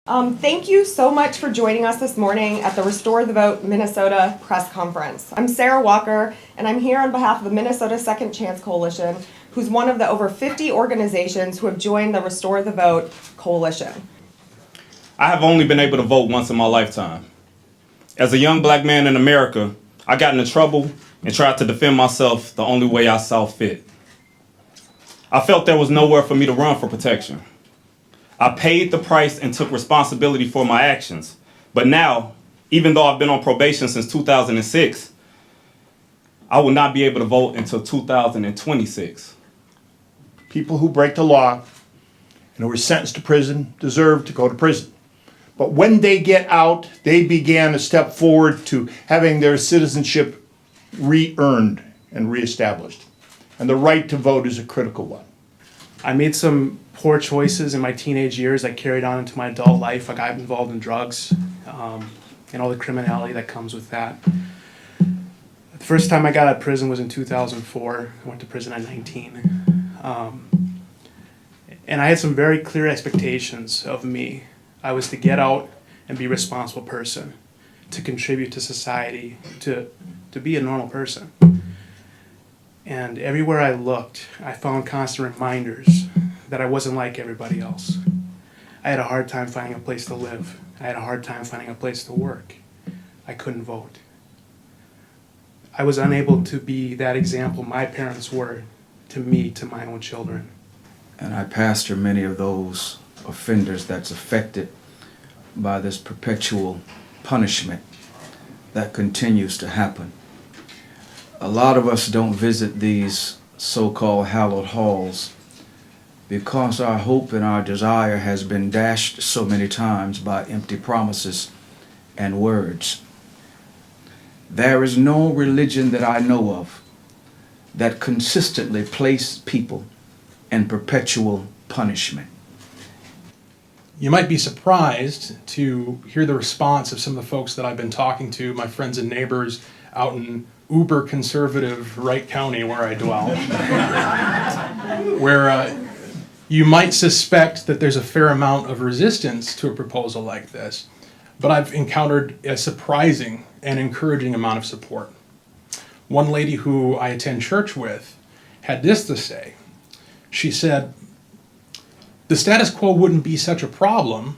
Thank you so much for joining us this morning at the Restore the Vote Minnesota press conference. I'm Sarah Walker, and I'm here on behalf of the Minnesota Second Chance Coalition, who's one of the over 50 organizations who have joined the Restore the Vote coalition. I have only been able to vote once in my lifetime. As a young black man in America, I got into trouble and tried to defend myself the only way I saw fit. I felt there was nowhere for me to run for protection. I paid the price and took responsibility for my actions. But now, even though I've been on probation since 2006, I will not be able to vote until 2026. People who break the law and who are sentenced to prison deserve to go to prison. But when they get out, they began a step forward to having their citizenship re-earned and reestablished. And the right to vote is a critical one. I made some poor choices in my teenage years that carried on into my adult life. I got involved in drugs and all the criminality that comes with that. The first time I got out of prison was in 2004. I went to prison at 19. And I had some very clear expectations of me. I was to get out and be a responsible person, to contribute to society, to be a normal person. And everywhere I looked, I found constant reminders that I wasn't like everybody else. I had a hard time finding a place to live. I had a hard time finding a place to work. I couldn't vote. I was unable to be that example my parents were to me, to my own children. And I pastor many of those offenders that's affected by this perpetual punishment that continues to happen. A lot of us don't visit these so-called hallowed halls because our hope and our desire has been dashed so many times by empty promises and words. There is no religion that I know of that consistently places people in perpetual punishment. You might be surprised to hear the response of some of the folks that I've been talking to, my friends and neighbors out in uber conservative Wright County where I dwell, where you might suspect that there's a fair amount of resistance to a proposal like this, but I've encountered a surprising and encouraging amount of support. One lady who I attend church with had this to say. She said, "The status quo wouldn't be such a problem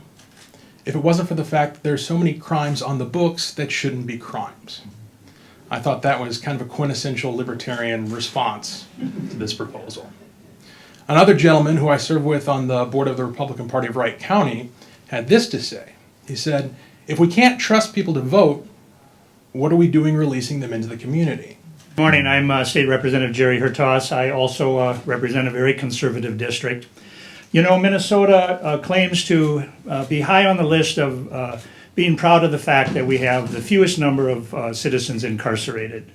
if it wasn't for the fact that there's so many crimes on the books that shouldn't be crimes." I thought that was kind of a quintessential libertarian response to this proposal. Another gentleman who I serve with on the board of the Republican Party of Wright County had this to say. He said, "If we can't trust people to vote, what are we doing releasing them into the community?" Good morning, I'm State Representative Jerry Hertaus. I also represent a very conservative district. You know, Minnesota claims to be high on the list of being proud of the fact that we have the fewest number of citizens incarcerated.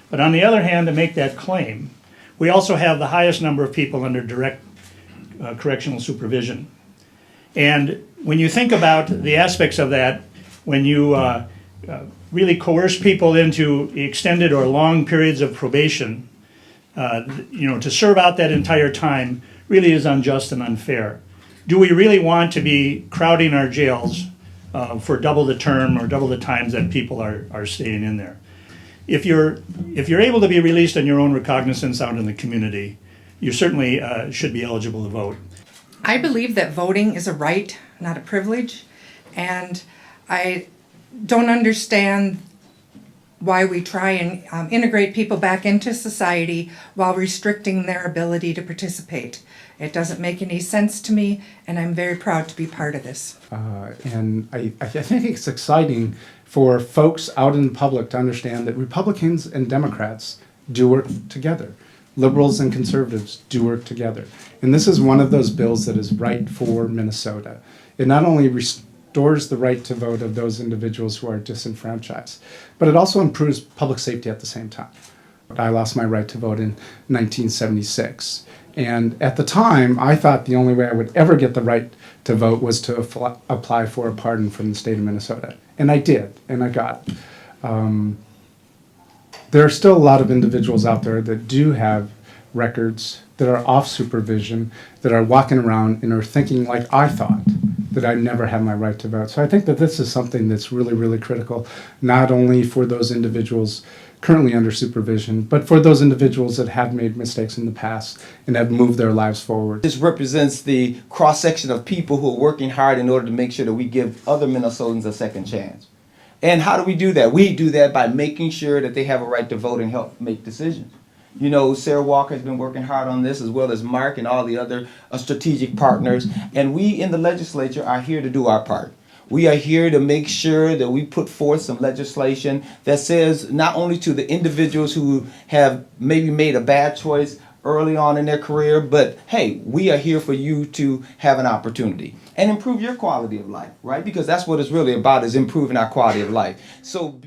But on the other hand, to make that claim, we also have the highest number of people under direct correctional supervision. And when you think about the aspects of that, when you really coerce people into extended or long periods of probation, to serve out that entire time really is unjust and unfair. Do we really want to be crowding our jails for double the term or double the times that people are staying in there? If you're able to be released on your own recognizance out in the community, you certainly should be eligible to vote. I believe that voting is a right, not a privilege, and I don't understand why we try and integrate people back into society while restricting their ability to participate. It doesn't make any sense to me, and I'm very proud to be part of this. And I think it's exciting for folks out in the public to understand that Republicans and Democrats do work together. Liberals and conservatives do work together. And this is one of those bills that is right for Minnesota. It not only restores the right to vote of those individuals who are disenfranchised, but it also improves public safety at the same time. I lost my right to vote in 1976. And at the time, I thought the only way I would ever get the right to vote was to apply for a pardon from the state of Minnesota. And I did, and I got it. There are still a lot of individuals out there that do have records that are off supervision, that are walking around and are thinking like I thought, that I never had my right to vote. So I think that this is something that's really, really critical, not only for those individuals currently under supervision, but for those individuals that have made mistakes in the past and have moved their lives forward. This represents the cross-section of people who are working hard in order to make sure that we give other Minnesotans a second chance. And how do we do that? We do that by making sure that they have a right to vote and help make decisions. You know, Sarah Walker has been working hard on this, as well as Mark and all the other strategic partners. And we in the legislature are here to do our part. We are here to make sure that we put forth some legislation that says not only to the individuals who have maybe made a bad choice early on in their career, but hey, we are here for you to have an opportunity and improve your quality of life, right? Because that's what it's really about, is improving our quality of life. So